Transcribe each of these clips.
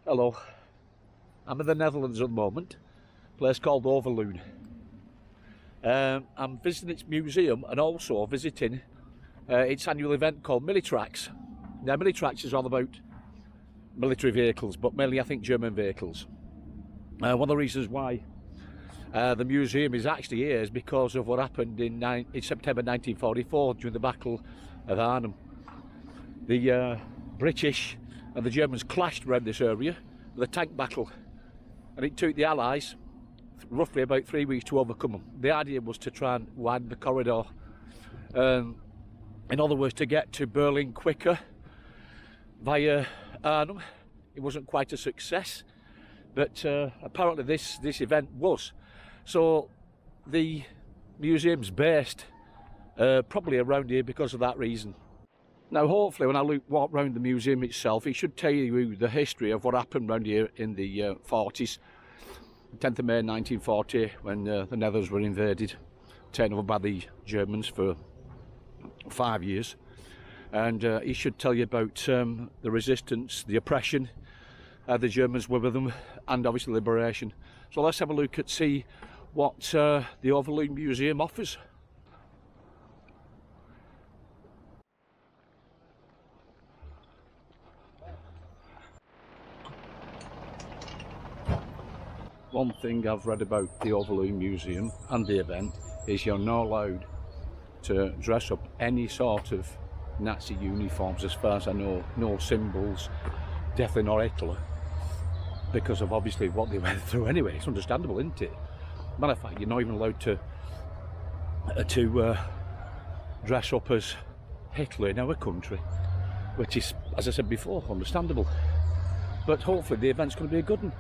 Hello, I'm in the Netherlands at the moment, a place called Overloon. I'm visiting its museum and also visiting its annual event called Militracks. Now, Militracks is all about military vehicles, but mainly I think German vehicles. One of the reasons why the museum is actually here is because of what happened in September 1944 during the Battle of Arnhem. The British and the Germans clashed around this area with a tank battle, and it took the Allies roughly about 3 weeks to overcome them. The idea was to try and widen the corridor, in other words, to get to Berlin quicker via Arnhem. It wasn't quite a success, but apparently this event was. So the museum's based probably around here because of that reason. Now, hopefully, when I walk around the museum itself, it should tell you the history of what happened around here in the 40s. 10th of May 1940, when the Netherlands were invaded, taken over by the Germans for 5 years. And it should tell you about the resistance, the oppression, the Germans were with them, and obviously liberation. So let's have a look at see what the Overloon Museum offers. One thing I've read about the Overloon Museum and the event is you're not allowed to dress up any sort of Nazi uniforms, as far as I know. No symbols, definitely not Hitler, because of obviously what they went through anyway. It's understandable, isn't it? Matter of fact, you're not even allowed to dress up as Hitler in our country, which is, as I said before, understandable. But hopefully the event's going to be a good one.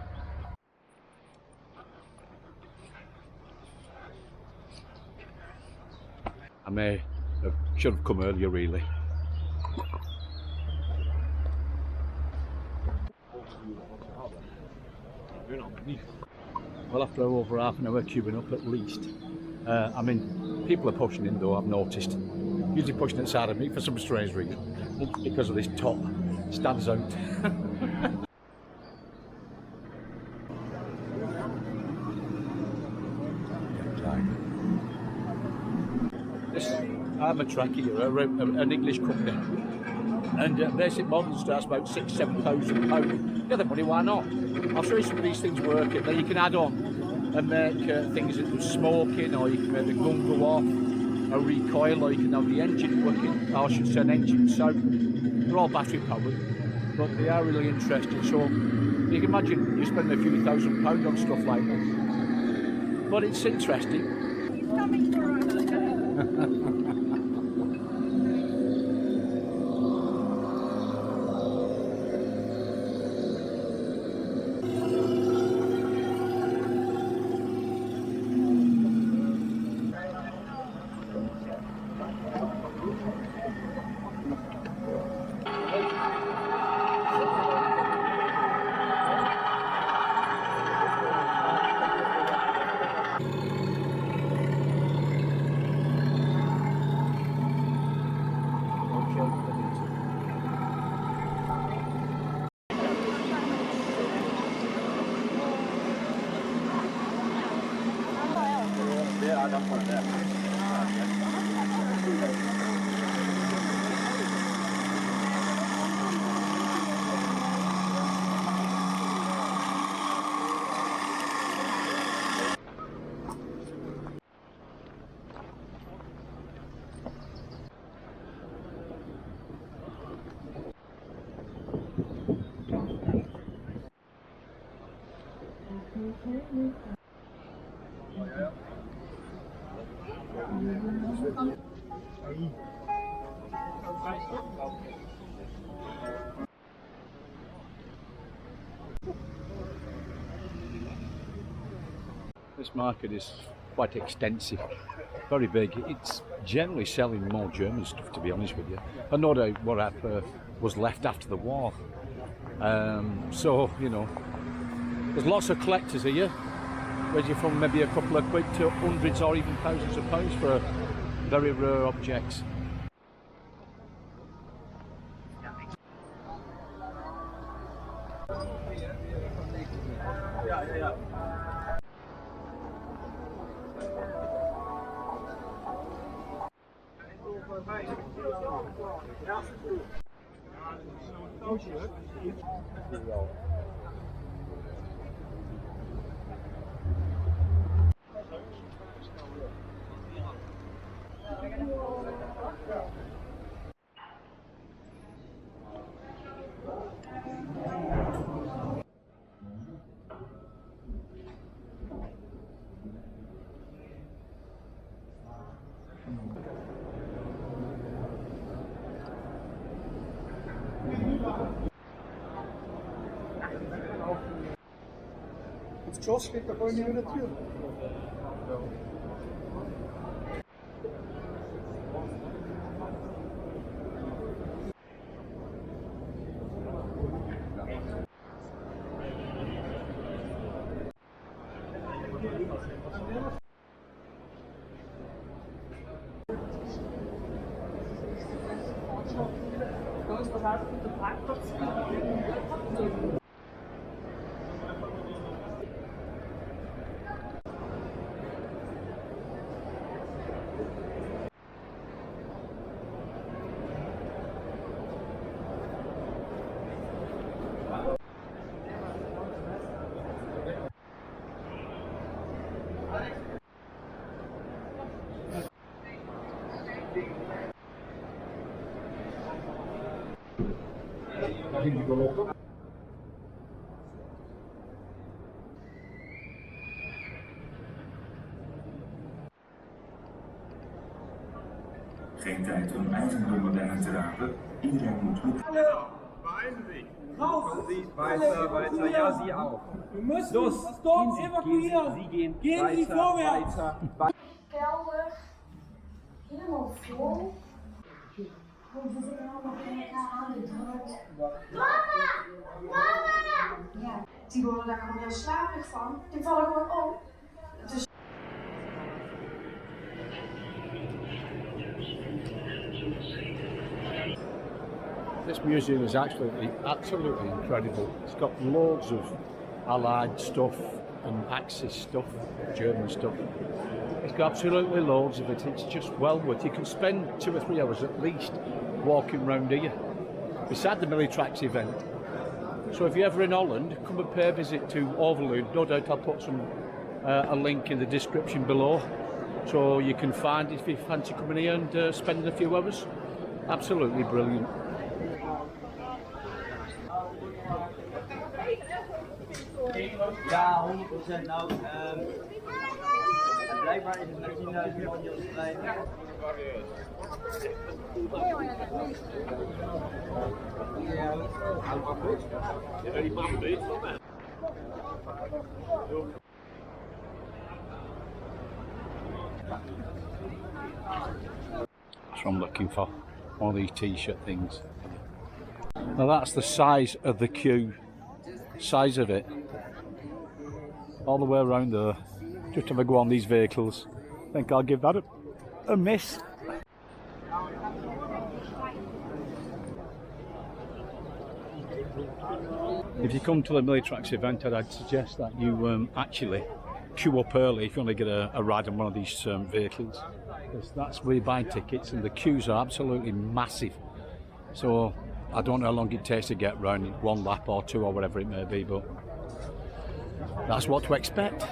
Should have come earlier, really. Well, after over half an hour queuing up at least. I mean, people are pushing in though, I've noticed. Usually pushing inside of me for some strange reason. Because of this top. Stands out. I'm a Militraria, an English company, and basic model starts about £6,000–7,000. Yeah, the money, why not? I'll show you some of these things working. Then you can add on and make things that smoking, or you can make the gun go off, a recoil, or you can have the engine working, or I should say an engine sound. They're all battery powered, but they are really interesting. So you can imagine you spend a few £1,000s on stuff like this, but it's interesting. This market is quite extensive, very big. It's generally selling more German stuff, to be honest with you. I know that what was left after the war. So, you know, there's lots of collectors here, ranging from maybe a couple of quid to hundreds or even thousands of pounds for very rare objects. Jos steht da vorne neben der Tür. Geen tijd om eigendommen binnen te rapen. Iedereen moet met. Raus! Weiter, ja, Sie auch. Wir müssen los, das Dorf evakuieren. Sie gehen Sie vorwärts. Kelder helemaal vol. We zitten allemaal tegen elkaar aangedrukt. Mama! Mama! Ja, die worden daar gewoon heel slaperig van. Die vallen gewoon op. Dus This museum is absolutely incredible. It's got loads of Allied stuff and Axis stuff, German stuff. It's got absolutely loads of it. It's just well worth. You can spend 2 or 3 hours at least walking around here, beside the Militracks event. So if you're ever in Holland, come and pay a visit to Overloon. No doubt I'll put a link in the description below, so you can find it if you fancy coming here and spending a few hours. Absolutely brilliant. Ja, 100%. Nou, blijkbaar is het met 10.000 man die op de trein. So I'm looking for one of these t-shirt things. Now that's the size of the queue, size of it, all the way around there. Just have a go on these vehicles. I think I'll give that a miss. If you come to the Militracks event, I'd suggest that you actually queue up early if you want to get a ride on one of these vehicles. Because that's where you buy tickets, and the queues are absolutely massive. So I don't know how long it takes to get round, 1 lap or 2 or whatever it may be, but that's what to expect.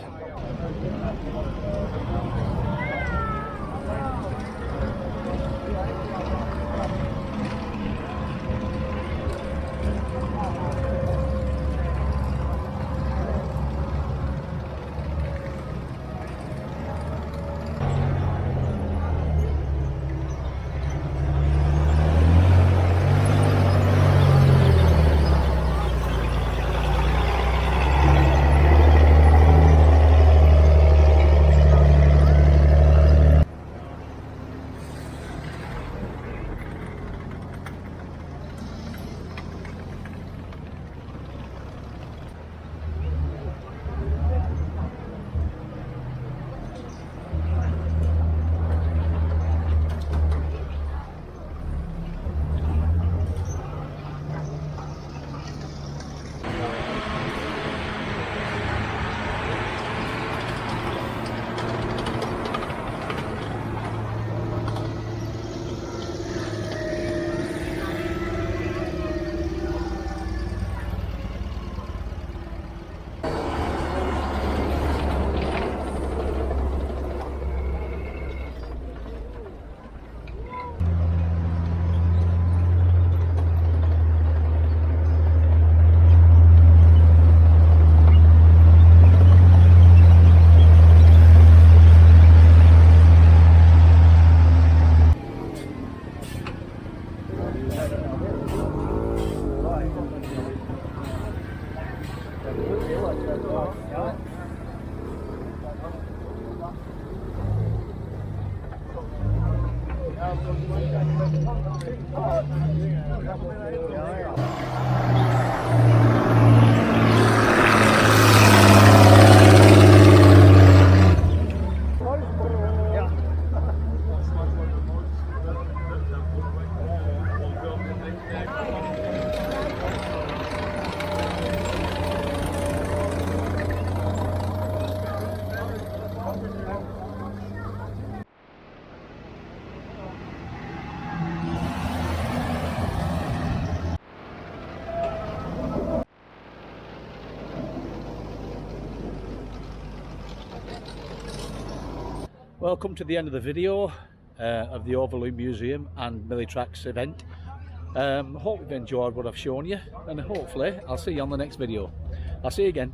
Well, come to the end of the video of the Overloon Museum and Militracks event. Hope you've enjoyed what I've shown you, and hopefully I'll see you on the next video. I'll see you again.